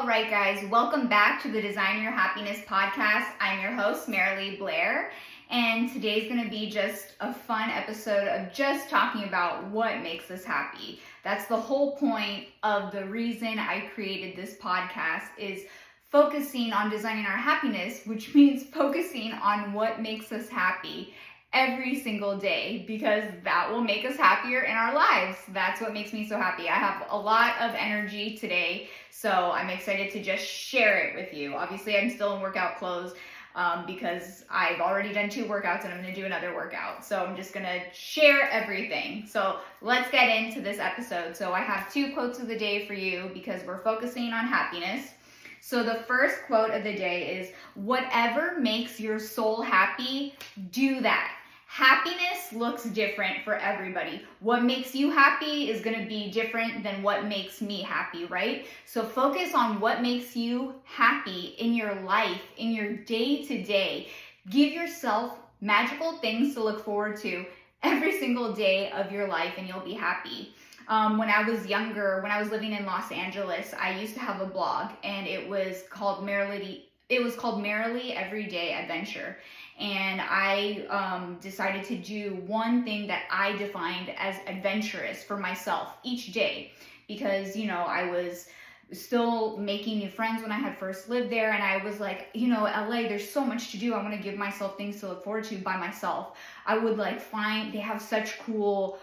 right, guys, welcome back to the Design Your Happiness podcast. I'm your host, Marilee, Blair, and today's going to be just a fun episode of just talking about what makes us happy. That's the whole point of the reason I created this podcast, is focusing on designing our happiness, which means focusing on what makes us happy every single day, because that will make us happier in our lives. That's what makes me so happy. I have a lot of energy today, so I'm excited to just share it with you. Obviously, I'm still in workout clothes because I've already done 2 workouts and I'm going to do another workout. So I'm just going to share everything. So let's get into this episode. So I have 2 quotes of the day for you because we're focusing on happiness. So the first quote of the day is, whatever makes your soul happy, do that. Happiness looks different for everybody. What makes you happy is going to be different than what makes me happy, right? So focus on what makes you happy in your life, in your day-to-day. Give yourself magical things to look forward to every single day of your life, and you'll be happy. When I was younger, when I was living in Los Angeles, I used to have a blog, and it was called Marilee Everyday Adventure. And I decided to do one thing that I defined as adventurous for myself each day, because, I was still making new friends when I had first lived there, and I was like, LA, there's so much to do. I want to give myself things to look forward to by myself. I would find, they have such cool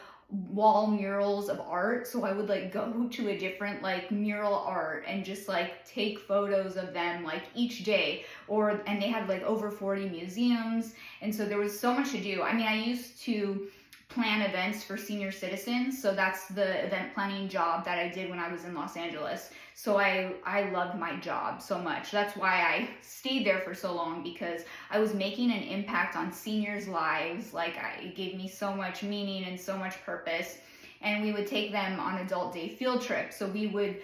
wall murals of art, so I would go to a different mural art and just take photos of them each day, and they had over 40 museums, and so there was so much to do. I used to plan events for senior citizens, so that's the event planning job that I did when I was in Los Angeles. So I loved my job so much. That's why I stayed there for so long, because I was making an impact on seniors' lives. It gave me so much meaning and so much purpose. And we would take them on adult day field trips. So we would,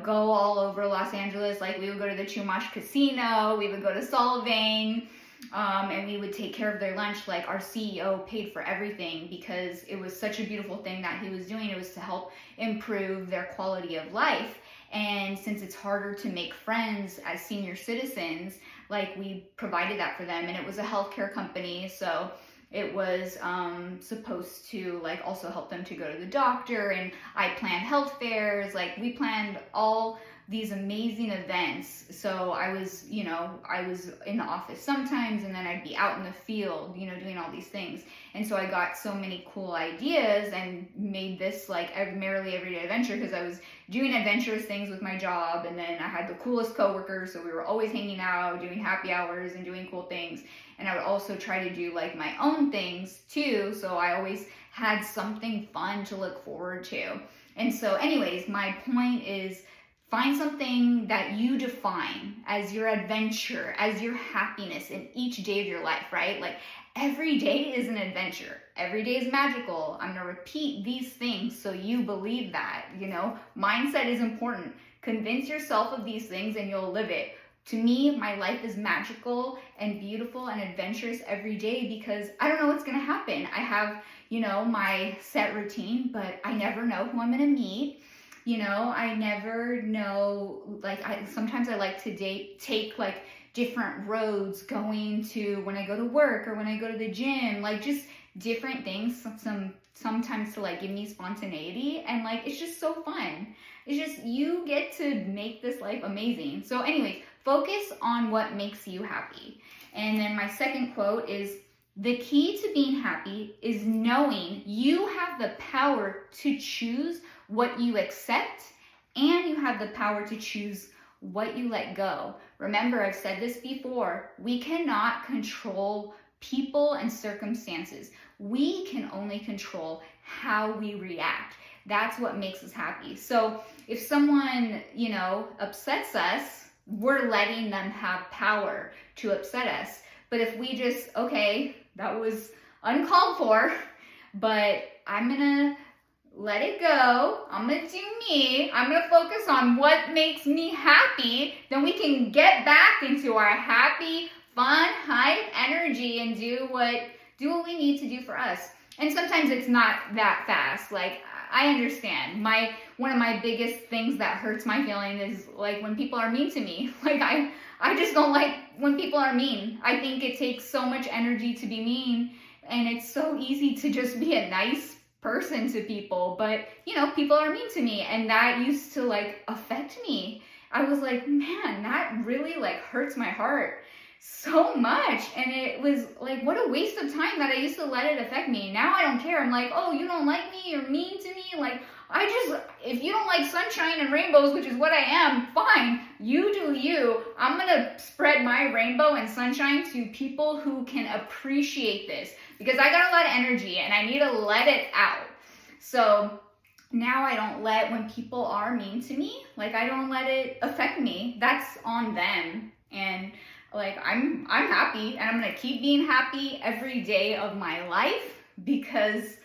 go all over Los Angeles. We would go to the Chumash Casino, we would go to Solvang, and we would take care of their lunch. Our CEO paid for everything because it was such a beautiful thing that he was doing. It was to help improve their quality of life. And since it's harder to make friends as senior citizens, we provided that for them. And it was a healthcare company, so it was supposed to also help them to go to the doctor. And I planned health fairs. We planned all these amazing events. So I was in the office sometimes, and then I'd be out in the field, doing all these things. And so I got so many cool ideas and made this Marilee Everyday Adventure, because I was doing adventurous things with my job, and then I had the coolest coworkers, so we were always hanging out, doing happy hours and doing cool things. And I would also try to do my own things too, so I always had something fun to look forward to. And so anyways, my point is, find something that you define as your adventure, as your happiness in each day of your life, right? Every day is an adventure. Every day is magical. I'm going to repeat these things so you believe that, Mindset is important. Convince yourself of these things and you'll live it. To me, my life is magical and beautiful and adventurous every day, because I don't know what's going to happen. I have, my set routine, but I never know who I'm going to meet. I never know, sometimes I like to take different roads going to when I go to work or when I go to the gym, just different things, sometimes to give me spontaneity, and it's just so fun. It's just, you get to make this life amazing. So anyways, focus on what makes you happy. And then my second quote is, the key to being happy is knowing you have the power to choose what you accept, and you have the power to choose what you let go. Remember, I've said this before, we cannot control people and circumstances. We can only control how we react. That's what makes us happy. So if someone, upsets us, we're letting them have power to upset us. But if we just, okay, that was uncalled for, but I'm gonna let it go. I'm gonna do me. I'm gonna focus on what makes me happy. Then we can get back into our happy, fun, high energy and do what we need to do for us. And sometimes it's not that fast. I understand. One of my biggest things that hurts my feeling is like when people are mean to me. Like I just don't like when people are mean. I think it takes so much energy to be mean, and it's so easy to just be a nice person to people, but you know, people are mean to me, and that used to like affect me. I was like, man, that really like hurts my heart so much. And it was like, what a waste of time that I used to let it affect me. Now I don't care. I'm like, oh, you don't like me, you're mean to me. Like, if you don't like sunshine and rainbows, which is what I am, fine, you do you. I'm gonna spread my rainbow and sunshine to people who can appreciate this, because I got a lot of energy and I need to let it out. So now I don't let, when people are mean to me, like I don't let it affect me. That's on them. And like I'm happy, and I'm gonna keep being happy every day of my life, because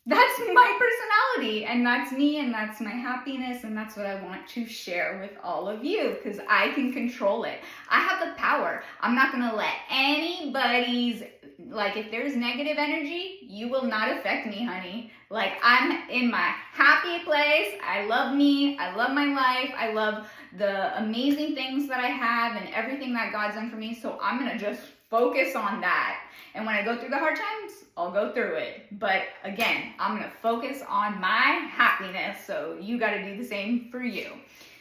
that's my personality, and that's me, and that's my happiness, and that's what I want to share with all of you, because I can control it. I have the power. I'm not gonna let anybody's, like, if there's negative energy, you will not affect me, honey. Like, I'm in my happy place. I love me. I love my life. I love the amazing things that I have and everything that God's done for me. So I'm gonna just focus on that. And when I go through the hard times, I'll go through it. But again, I'm gonna focus on my happiness. So you gotta do the same for you.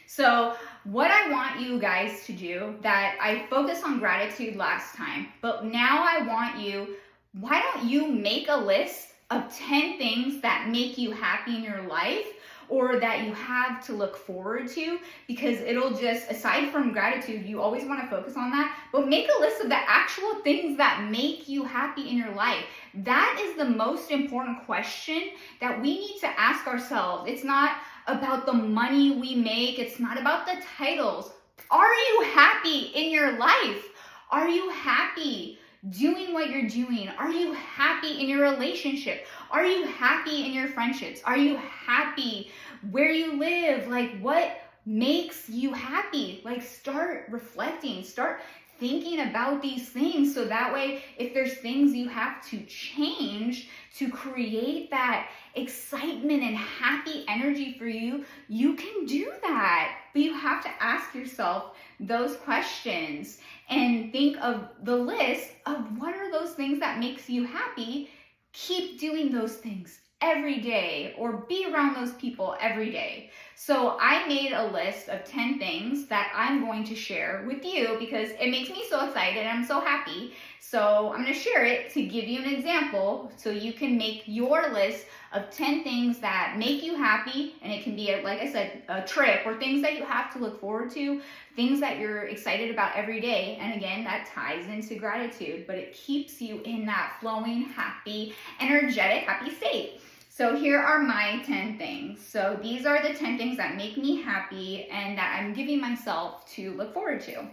So what I want you guys to do, that I focused on gratitude last time, but now I want you, why don't you make a list of 10 things that make you happy in your life, or that you have to look forward to, because it'll just, aside from gratitude, you always want to focus on that, but make a list of the actual things that make you happy in your life. That is the most important question that we need to ask ourselves. It's not about the money we make. It's not about the titles. Are you happy in your life? Are you happy doing what you're doing? Are you happy in your relationship? Are you happy in your friendships? Are you happy where you live? Like, what makes you happy? Like, start reflecting, start thinking about these things, so that way, if there's things you have to change to create that excitement and happy energy for you, you can do that. But you have to ask yourself those questions and think of the list of what are those things that makes you happy. Keep doing those things every day, or be around those people every day. So I made a list of 10 things that I'm going to share with you, because it makes me so excited and I'm so happy. So I'm going to share it to give you an example, so you can make your list of 10 things that make you happy. And it can be, like I said, a trip, or things that you have to look forward to, things that you're excited about every day. And again, that ties into gratitude, but it keeps you in that flowing, happy, energetic, happy state. So here are my 10 things. So these are the 10 things that make me happy and that I'm giving myself to look forward to.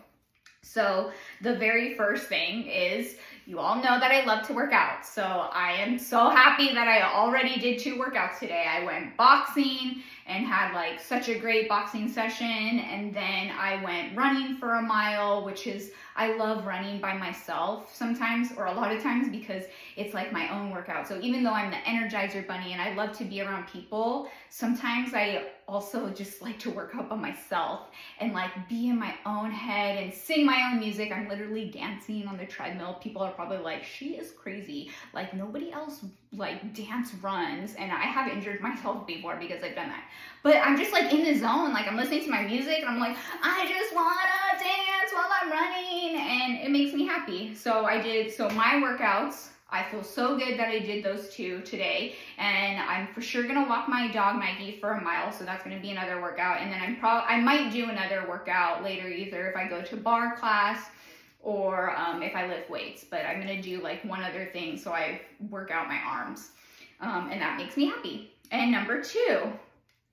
So the very first thing is, you all know that I love to work out. So I am so happy that I already did 2 workouts today. I went boxing and had like such a great boxing session. And then I went running for a mile, which is, I love running by myself sometimes, or a lot of times, because it's like my own workout. So even though I'm the Energizer Bunny and I love to be around people, sometimes I also just like to work out by myself and like be in my own head and sing my own music. I'm literally dancing on the treadmill. People are probably like, she is crazy. Like, nobody else like dance runs. And I have injured myself before because I've done that. But I'm just like in the zone. Like, I'm listening to my music and I'm like, I just wanna dance while I'm running, and it makes me happy. So my workouts, I feel so good that I did those 2 today, and I'm for sure gonna walk my dog Maggie for a mile, so that's gonna be another workout. And then I might do another workout later, either if I go to bar class or if I lift weights. But I'm gonna do like one other thing, so I work out my arms, and that makes me happy. And number 2,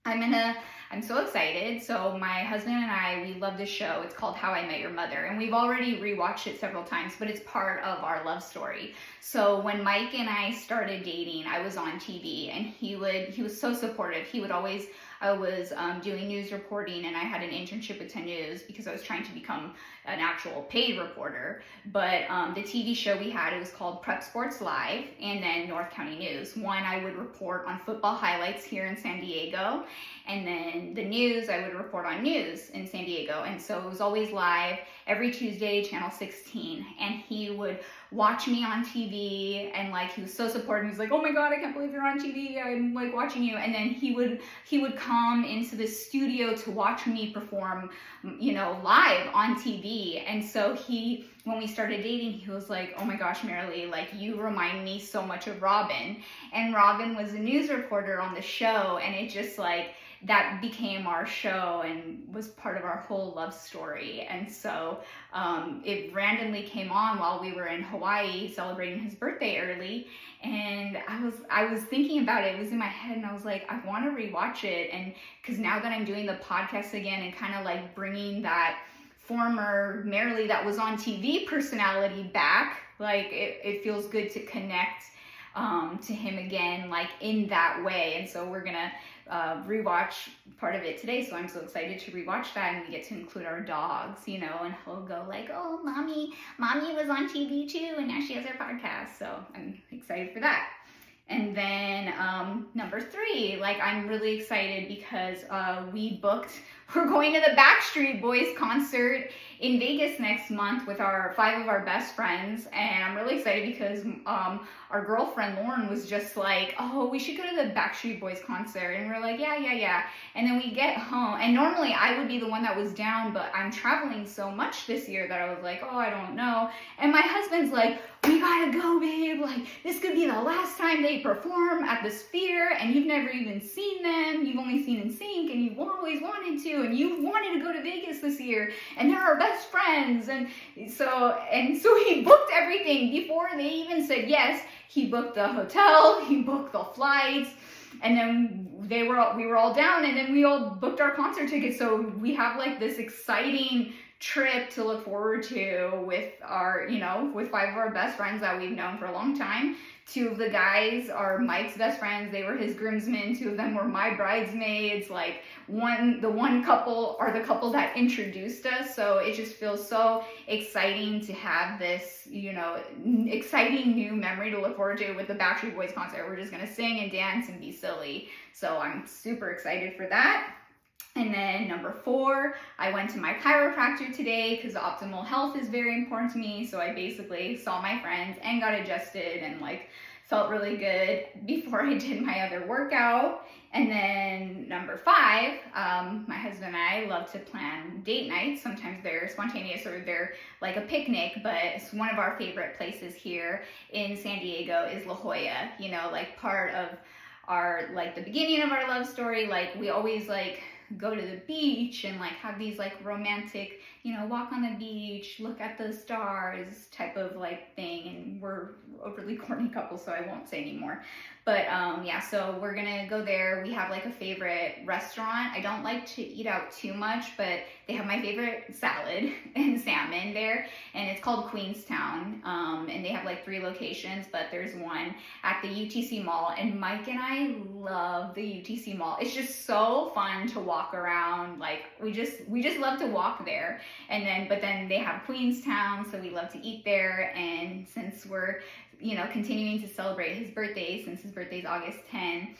I'm so excited. So my husband and I, we love this show. It's called How I Met Your Mother. And we've already rewatched it several times, but it's part of our love story. So when Mike and I started dating, I was on TV, and he was so supportive. He would always, I was doing news reporting, and I had an internship with 10 News because I was trying to become an actual paid reporter. But the TV show we had, it was called Prep Sports Live, and then North County News. One, I would report on football highlights here in San Diego, and then the news, I would report on news in San Diego. And so it was always live every Tuesday, channel 16. And he would watch me on TV, and like, he was so supportive. He's like, oh my God, I can't believe you're on TV. I'm like watching you. And then he would come into the studio to watch me perform, you know, live on TV. And so when we started dating, he was like, oh my gosh, Marilee, like, you remind me so much of Robin. And Robin was a news reporter on the show, and it just like, that became our show and was part of our whole love story. And so it randomly came on while we were in Hawaii celebrating his birthday early. And I was thinking about it. It was in my head, and I was like, I want to rewatch it. And because now that I'm doing the podcast again and kind of like bringing that former Marilee that was on TV personality back, like it feels good to connect to him again, like in that way. And so we're gonna rewatch part of it today, so I'm so excited to rewatch that, and we get to include our dogs, you know, and he'll go like, oh, mommy was on TV too, and now she has her podcast. So I'm excited for that. And then number 3, like, I'm really excited because we're going to the Backstreet Boys concert in Vegas next month with 5 of our best friends. And I'm really excited because our girlfriend Lauren was just like, oh, we should go to the Backstreet Boys concert. And we're like, yeah. And then we get home, and normally I would be the one that was down, but I'm traveling so much this year that I was like, oh, I don't know. And my husband's like, we gotta go, babe. Like, this could be the last time they perform at the Sphere, and you've never even seen them. You've only seen NSYNC, and you've always wanted to, and you wanted to go to Vegas this year, and they're our best friends. And so he booked everything before they even said yes. He booked the hotel, he booked the flights, and then we were all down, and then we all booked our concert tickets. So we have like this exciting trip to look forward to with 5 of our best friends that we've known for a long time. 2 of the guys are Mike's best friends. They were his groomsmen. 2 of them were my bridesmaids. Like, the one couple are the couple that introduced us. So it just feels so exciting to have this, you know, exciting new memory to look forward to with the Backstreet Boys concert. We're just going to sing and dance and be silly. So I'm super excited for that. And then number 4, I went to my chiropractor today because optimal health is very important to me. So I basically saw my friends and got adjusted and like felt really good before I did my other workout. And then number 5, my husband and I love to plan date nights. Sometimes they're spontaneous or they're like a picnic, but it's one of our favorite places here in San Diego is La Jolla, you know, like part of our, like the beginning of our love story. Like, we always like go to the beach and like have these like romantic, you know, walk on the beach, look at the stars type of like thing. And we're overly corny couple, so I won't say anymore. But yeah, so we're gonna go there. We have like a favorite restaurant. I don't like to eat out too much, but they have my favorite salad and salmon there, and it's called Queenstown. And they have like 3 locations, but there's one at the UTC Mall, and Mike and I love the UTC Mall. It's just so fun to walk around. Like, we just love to walk there. But then they have Queenstown, so we love to eat there. And since we're, you know, continuing to celebrate his birthday, since his birthday is August 10,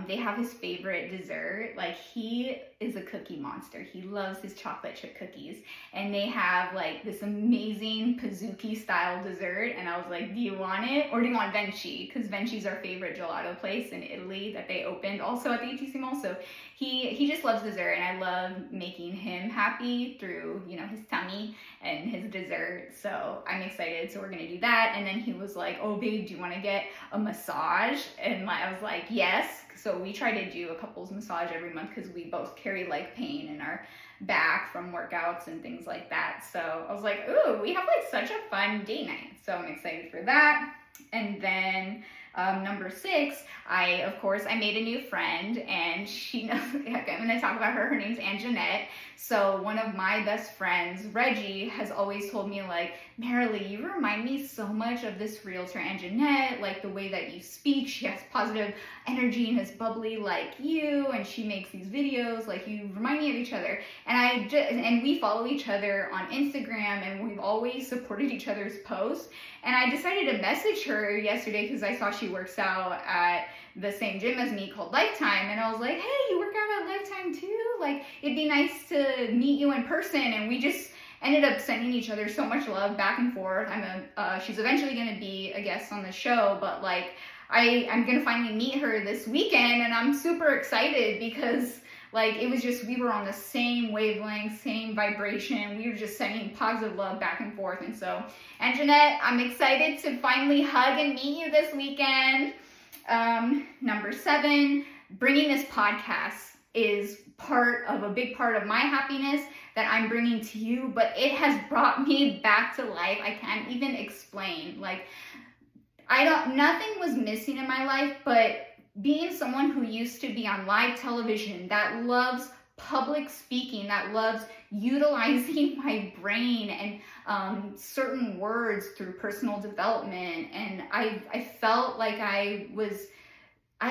they have his favorite dessert. Like, he is a cookie monster. He loves his chocolate chip cookies, and they have like this amazing Pizookie style dessert. And I was like, do you want it, or do you want Venchi? Because Venci's our favorite gelato place in Italy that they opened also at the UTC Mall. So he just loves dessert, and I love making him happy through, you know, his tummy and his dessert. So I'm excited. So we're gonna do that. And then he was like, oh babe, do you want to get a massage? And I was like, yes. So we try to do a couples massage every month because we both carry like pain in our back from workouts and things like that. So I was like, ooh, we have like such a fun date night. So I'm excited for that. And then Number 6, of course, I made a new friend, and she knows, I'm going to talk about her. Her name's Jeanette. So one of my best friends, Reggie, has always told me, like, Marilee, you remind me so much of this realtor Jeanette, like the way that you speak. She has positive energy and is bubbly like you, and she makes these videos, like, you remind me of each other. And we follow each other on Instagram, and we've always supported each other's posts. And I decided to message her yesterday because I saw she works out at the same gym as me called Lifetime, and I was like, hey, you work out at Lifetime too? Like, it'd be nice to meet you in person. And we just ended up sending each other so much love back and forth. She's eventually going to be a guest on the show, but like, I'm going to finally meet her this weekend, and I'm super excited because like, it was just, we were on the same wavelength, same vibration. We were just sending positive love back and forth. And so, Jeanette, I'm excited to finally hug and meet you this weekend. Number 7, bringing this podcast is a big part of my happiness that I'm bringing to you, but it has brought me back to life. I can't even explain. Like, nothing was missing in my life, but being someone who used to be on live television, that loves public speaking, that loves utilizing my brain and certain words through personal development. And I felt like I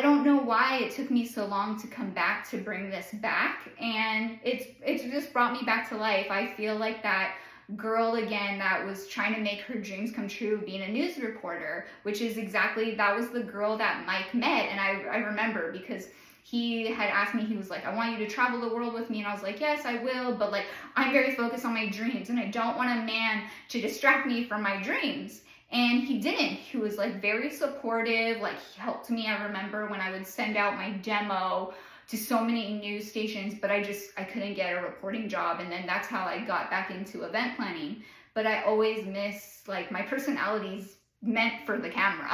don't know why it took me so long to come back to bring this back. And it's just brought me back to life. I feel like that girl again that was trying to make her dreams come true being a news reporter, which is that was the girl that Mike met. And I remember because he had asked me, he was like, I want you to travel the world with me. And I was like, yes, I will. But like, I'm very focused on my dreams and I don't want a man to distract me from my dreams. And he didn't. He was like very supportive. Like, he helped me. I remember when I would send out my demo to so many news stations, but I couldn't get a reporting job. And then that's how I got back into event planning. But I always miss, like, my personality's meant for the camera.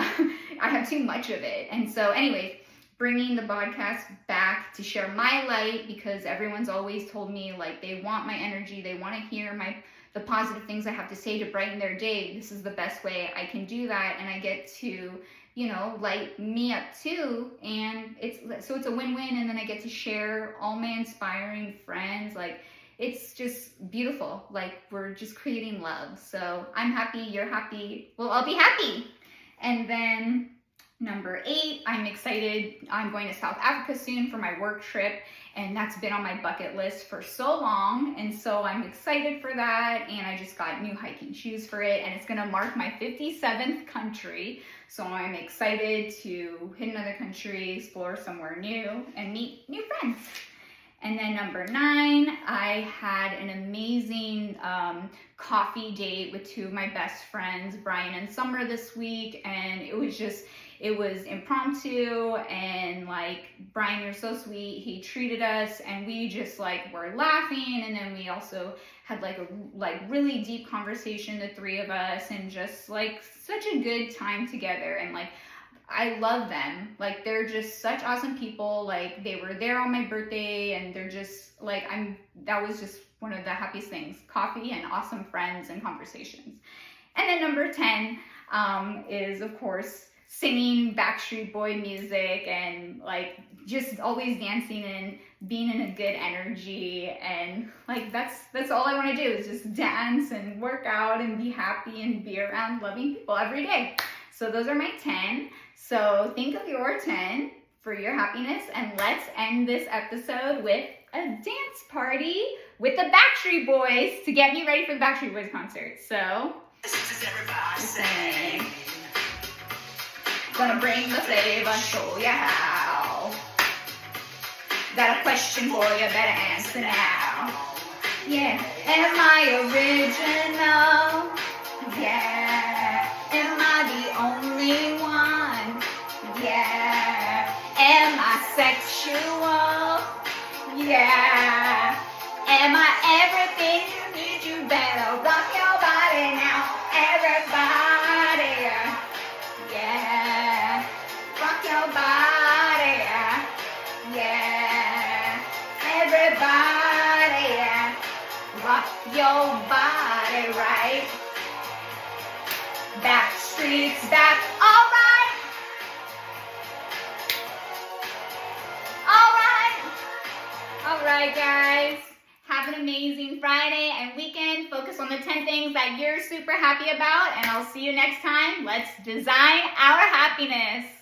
I have too much of it. And so anyways, bringing the podcast back to share my light, because everyone's always told me, like, they want my energy. They want to hear the positive things I have to say to brighten their day. This is the best way I can do that. And I get to, light me up too. And it's a win-win. And then I get to share all my inspiring friends. Like, it's just beautiful. Like, we're just creating love. So I'm happy, you're happy. Well, I'll be happy. And then number 8, I'm excited. I'm going to South Africa soon for my work trip. And that's been on my bucket list for so long. And so I'm excited for that. And I just got new hiking shoes for it. And it's going to mark my 57th country. So I'm excited to hit another country, explore somewhere new, and meet new friends. And then number 9, I had an amazing coffee date with 2 of my best friends, Brian and Summer, this week. And it was impromptu, and like, Brian, you're so sweet. He treated us, and we just like were laughing, and then we also had like a really deep conversation, the 3 of us, and just like such a good time together. And like, I love them. Like, they're just such awesome people. Like, they were there on my birthday, and they're just like, that was just one of the happiest things, coffee and awesome friends and conversations. And then number 10 is, of course, singing Backstreet Boy music, and like just always dancing and being in a good energy. And like, that's all I want to do, is just dance and work out and be happy and be around loving people every day. So those are my 10. So think of your 10 for your happiness, and let's end this episode with a dance party with the Backstreet Boys to get me ready for the Backstreet Boys concert. So sing. Gonna bring the flavor, show ya how. Got a question for you, better answer now. Yeah, am I original? Yeah, am I the only one? Yeah, am I sexual? Yeah, am I everything you need? You better rock your body now, everybody. Yeah, rock your body. Yeah, everybody. Rock your body right. Backstreet's back, alright. right, guys. Have an amazing Friday and weekend. Focus on the 10 things that you're super happy about, and I'll see you next time. Let's design our happiness.